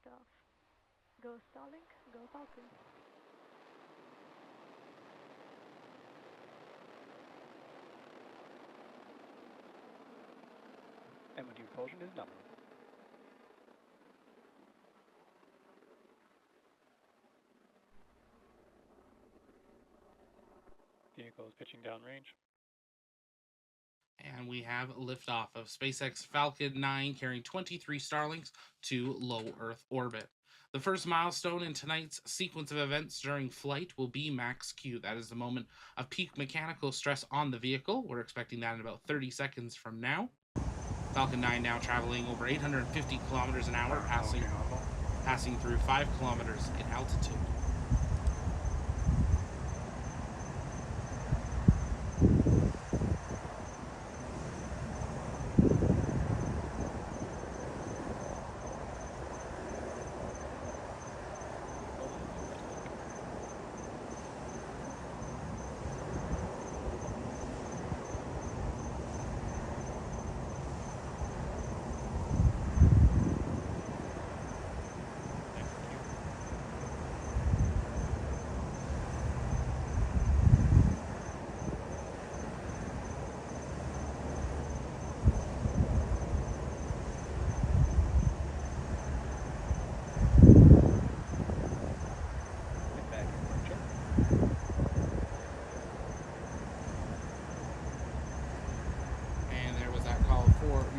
liftoff. Go Starlink, go Falcon. MOD propulsion is nominal. Vehicle is pitching downrange. And we have liftoff of SpaceX Falcon 9 carrying 23 Starlinks to low Earth orbit. The first milestone in tonight's sequence of events during flight will be max Q. That is the moment of peak mechanical stress on the vehicle. We're expecting that in about 30 seconds from now. Falcon 9 now traveling over 850 kilometers an hour, passing through 5 kilometers in altitude.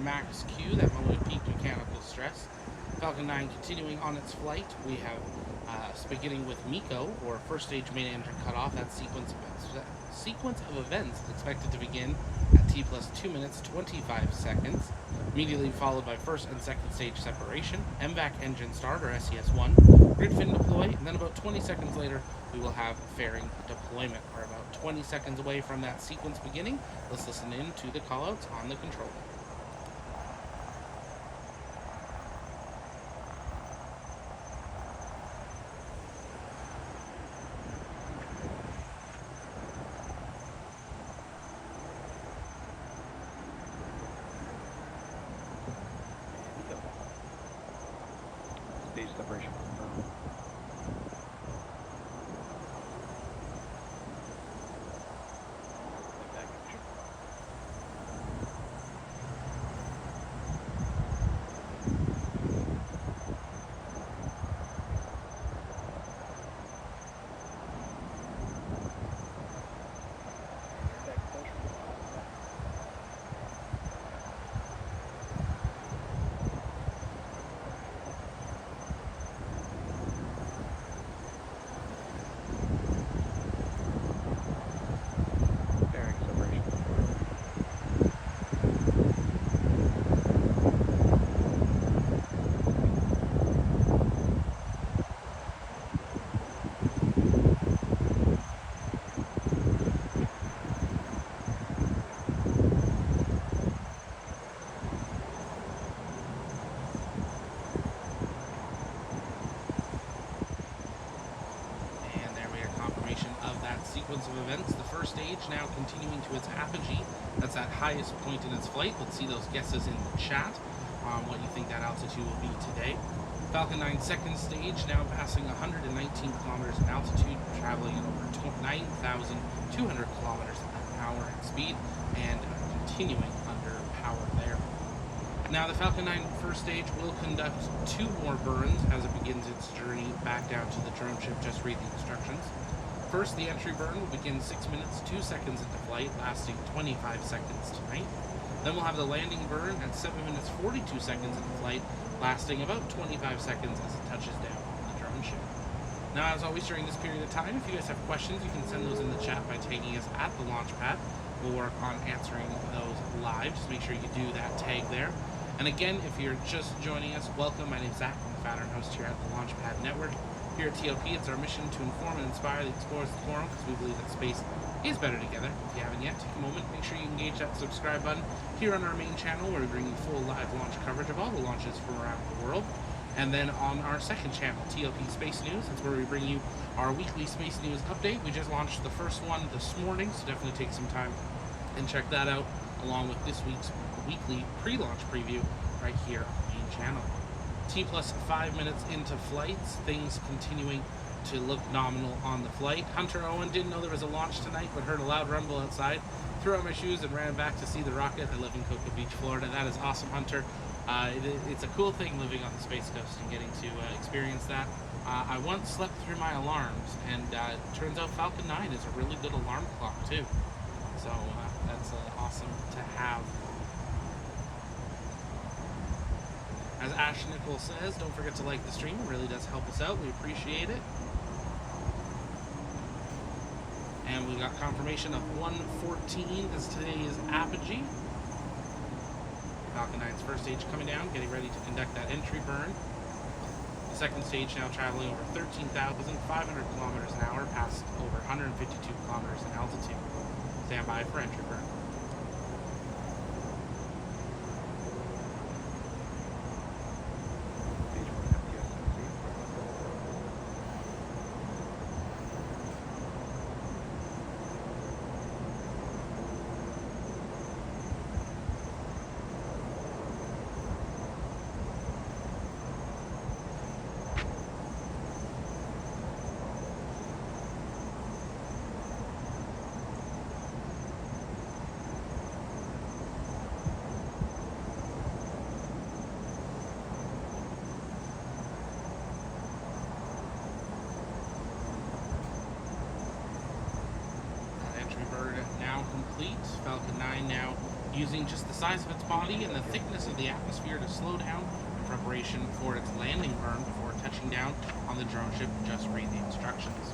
Max Q, that moment of peak mechanical stress. Falcon 9 continuing on its flight. We have beginning with MECO, or first stage main engine cutoff. That sequence of events is expected to begin at T plus 2 minutes 25 seconds, immediately followed by first and second stage separation, MVAC engine start, or SES1, grid fin deploy, and then about 20 seconds later we will have fairing deployment. We're about 20 seconds away from that sequence beginning. Let's listen in to the callouts on the controller. Stage separation confirmed. Back engine. Back propulsion. Fairing separation confirmed. And there we are, confirmation of that sequence of events. The first stage now continuing to its apogee. That's that highest point in its flight. Let's see those guesses in the chat on what you think that altitude will be today. Falcon 9 second stage now passing 119 kilometers in altitude, traveling at over 9,200 kilometers an hour at speed, and continuing under power there. Now the Falcon 9 first stage will conduct 2 more burns as it begins its journey back down to the drone ship. Just read the instructions. First, the entry burn will begin 6 minutes 2 seconds into flight, lasting 25 seconds tonight. Then we'll have the landing burn at 7 minutes 42 seconds into flight, lasting about 25 seconds as it touches down on the drone ship. Now, as always during this period of time, if you guys have questions, you can send those in the chat by tagging us at the launch pad. We'll work on answering those live. Just make sure you do that tag there. And again, if you're just joining us, welcome. My name's Zach. I'm the founder and host here at the Launchpad Network. Here at TLP, it's our mission to inform and inspire the explorers of the forum, because we believe that space is better together. If you haven't yet, take a moment, make sure you engage that subscribe button here on our main channel, where we bring you full live launch coverage of all the launches from around the world. And then on our second channel, TLP Space News, that's where we bring you our weekly space news update. We just launched the first one this morning, so definitely take some time and check that out, along with this week's weekly pre-launch preview right here on the main channel. T plus 5 minutes into flights, things continuing to look nominal on the flight. Hunter Owen didn't know there was a launch tonight, but heard a loud rumble outside. Threw on my shoes and ran back to see the rocket. I live in Cocoa Beach, Florida. That is awesome, Hunter. It's a cool thing living on the Space Coast and getting to experience that. I once slept through my alarms, and it turns out Falcon 9 is a really good alarm clock, too. So that's awesome to have. As Ash Nicole says, don't forget to like the stream. It really does help us out. We appreciate it. And we got confirmation of 114 as today is apogee. Falcon 9's first stage coming down, getting ready to conduct that entry burn. The second stage now traveling over 13,500 kilometers an hour, past over 152 kilometers in altitude. Stand by for entry burn. Stage 1 at the SMC. Entry burn now complete. Falcon 9 now using just the size of its body and the thickness of the atmosphere to slow down in preparation for its landing burn before touching down on the drone ship. Just read the instructions.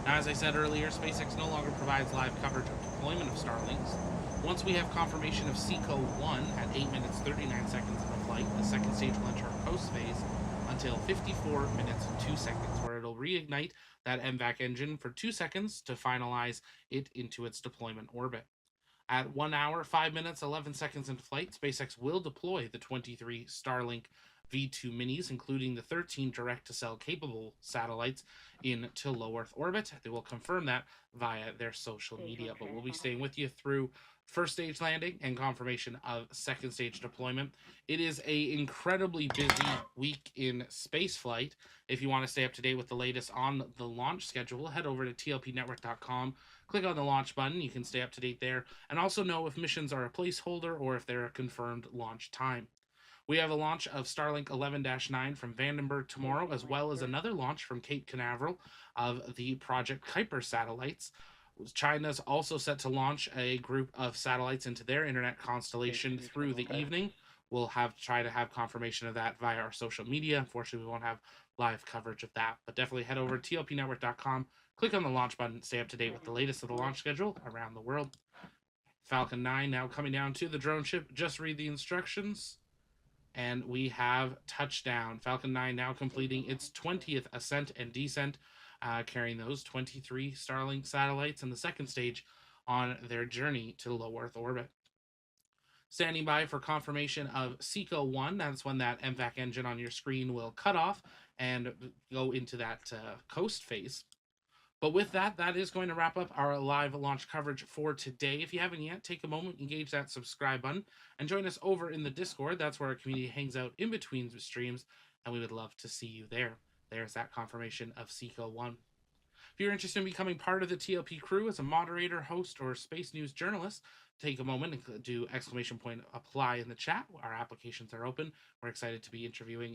Now, as I said earlier, SpaceX no longer provides live coverage of deployment of Starlinks. Once we have confirmation of SECO 1 at 8 minutes 39 seconds of the flight, the second stage will enter a coast phase until 54 minutes 2 seconds, where it'll reignite that MVAC engine for 2 seconds to finalize it into its deployment orbit. At 1 hour, 5 minutes, 11 seconds into flight, SpaceX will deploy the 23 Starlink V2 minis, including the 13 direct-to-cell capable satellites, into low Earth orbit. They will confirm that via their social media, but we'll be staying with you through first stage landing and confirmation of second stage deployment. It is a incredibly busy week in spaceflight. If you want to stay up to date with the latest on the launch schedule, head over to tlpnetwork.com, click on the launch button. You can stay up to date there and also know if missions are a placeholder or if they're a confirmed launch time. We have a launch of Starlink 11-9 from Vandenberg tomorrow, as well as another launch from Cape Canaveral of the Project Kuiper satellites. China's also set to launch a group of satellites into their internet constellation through the evening. We'll try to have confirmation of that via our social media. Unfortunately, we won't have live coverage of that, but definitely head over to tlpnetwork.com, click on the launch button, stay up to date with the latest of the launch schedule around the world. Falcon 9 now coming down to the drone ship. Just read the instructions. And we have touchdown. Falcon 9 now completing its 20th ascent and descent, carrying those 23 Starlink satellites in the second stage on their journey to low Earth orbit. Standing by for confirmation of SECO 1. That's when that MVAC engine on your screen will cut off and go into that coast phase. But with that, that is going to wrap up our live launch coverage for today. If you haven't yet, take a moment, engage that subscribe button, and join us over in the Discord. That's where our community hangs out in between streams, and we would love to see you there. There's that confirmation of SECO 1. If you're interested in becoming part of the TLP crew as a moderator, host, or space news journalist, take a moment and do !apply in the chat. Our applications are open. We're excited to be interviewing